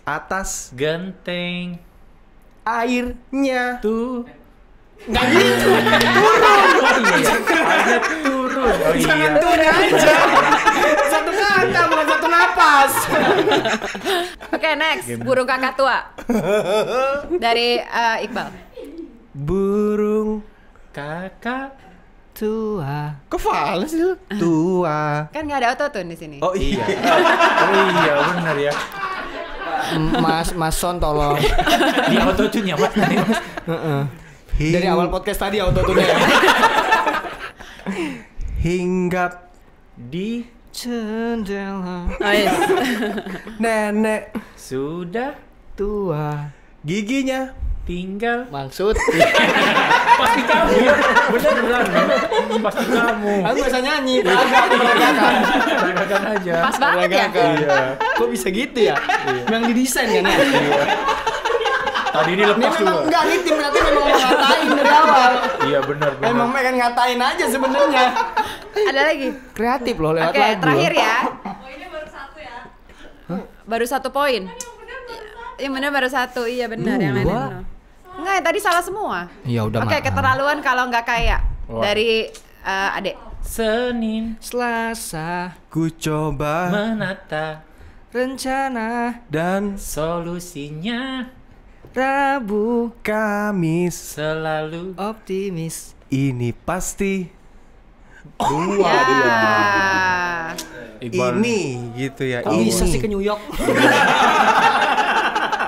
atas genteng airnya. tuh. Nggak gitu. Oh iya, airnya turun. Oh iya. Turun aja. Satu kata bukan satu napas. Oke, next. Burung kakak tua. Dari Iqbal. Burung Kakak. Tua. kok fals sih lu? Tua. Kan nggak ada autotune di sini. Oh iya. Oh iya, benar ya. Mas Son tolong. Di autotune ya, Mas. Dari awal podcast tadi autotune ya. Hinggap Di Jendela Nice. nenek sudah tua. giginya. tinggal Maksud? pasti kamu. Beneran. Pasti kamu. Aku bisa nyanyi. Agak peragakan. Peragakan aja. Pas banget ya. Iya. Kok bisa gitu ya? Memang didesain kan ya? Tadi ini Ini lepas memang juga. enggak nih tim berarti memang mau ngatain dari awal. Iya benar benar. Memang pengen ngatain aja sebenarnya. Ada lagi. Kreatif loh lewat Oke, lagu. terakhir ya. Baru 1 poin. Yang benar baru 1. Iya benar yang lain. Dua. No. Enggak, tadi salah semua. Ya udah, Oke, maaf. keterlaluan kalau nggak kaya. Wah. Dari Adek. Senin Selasa Ku coba menata rencana dan solusinya Rabu Kamis. selalu optimis. Ini pasti Ya. Iqbal. ini gitu ya. Kok ini. bisa sih ke New York?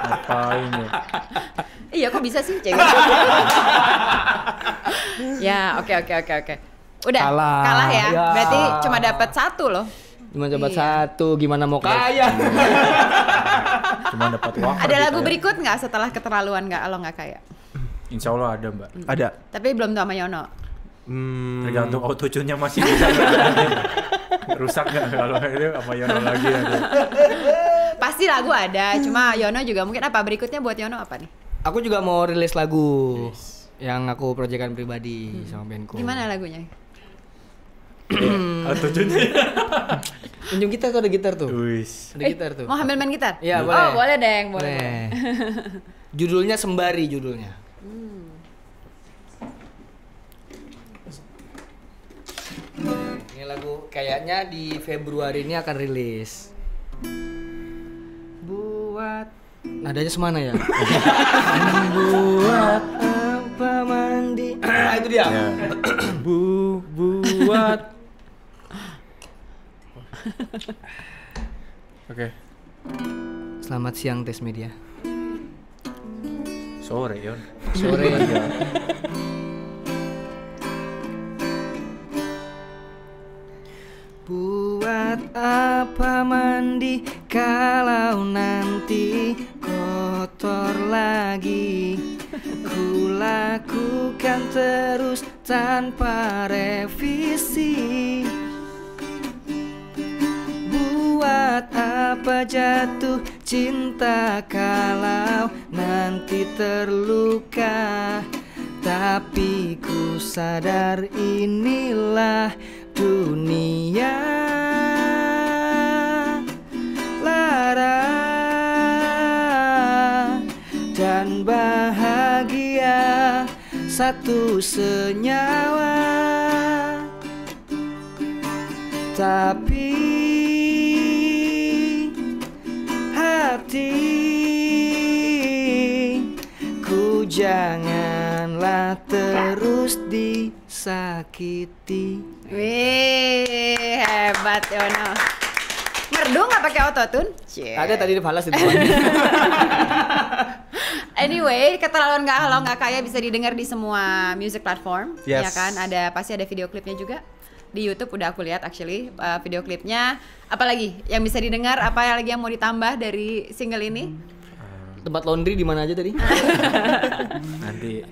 Ngapain ya? Iya, kok bisa sih cewek? Ya, oke. Udah, Kalah. ya. Ya. Berarti cuma dapat 1 loh. Cuma coba Iya. satu, gimana mau kaya? Cuma dapat uang. Ada lagu berikut nggak setelah keterlaluan nggak kalau nggak kaya? Insya Allah ada mbak. Ada. Tapi belum tahu sama Yono. Tergantung autotune-nya masih bisa nggak? Rusak nggak kalau itu sama Yono lagi nanti. Pasti lagu ada, cuma Yono juga mungkin apa berikutnya buat Yono apa nih? Aku juga mau rilis lagu yang aku proyekan pribadi sama bandku. Gimana lagunya? Autotune-nya. Unjung gitar tuh ada gitar tuh. Wis. Ada gitar tuh. Mau ambil main gitar? Iya, Oh, boleh. boleh deng, boleh. Boleh. Judulnya Sembari judulnya. Ini lagu kayaknya di Februari ini akan rilis. Buat nadanya semana ya? Buat apa mandi? Itu dia. Buat. Oke. Selamat siang Tes Media. Sore Yon. Sore. Buat apa mandi kalau nanti kotor lagi? Ku lakukan terus tanpa revisi. Buat apa jatuh cinta kalau nanti terluka? Tapi ku sadar inilah dunia. Lara dan bahagia satu senyawa. Tapi hatiku janganlah terus disakiti. Wih, hebat Yono. Merdu nggak pakai autotune? Ada tadi di falas itu. Anyway, keterlaluan nggak kaya bisa didengar di semua music platform, Yes. ya kan? Pasti ada video klipnya juga di YouTube. Udah aku lihat actually video klipnya. Apalagi yang bisa didengar? Apa lagi yang mau ditambah dari single ini? Tempat laundry di mana aja tadi? Nanti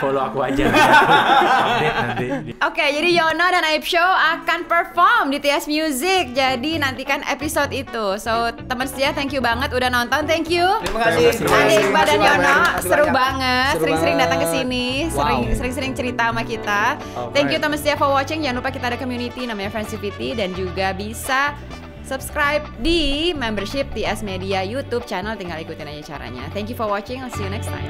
follow aku aja. Update nanti. Oke, jadi Yono dan Aib Show akan perform di TS Music. Jadi nantikan episode itu. So, teman setia, thank you banget udah nonton. Thank you. Terima kasih. Ade Iqbal dan Yono, seru banget. banget. Seru Sering-sering banget. datang ke sini, Wow. sering-sering cerita sama kita. Thank you teman setia for watching. Jangan lupa kita ada community namanya Friendsivity dan juga bisa subscribe di membership TS Media YouTube channel. Tinggal ikutin aja caranya. Thank you for watching. I'll see you next time.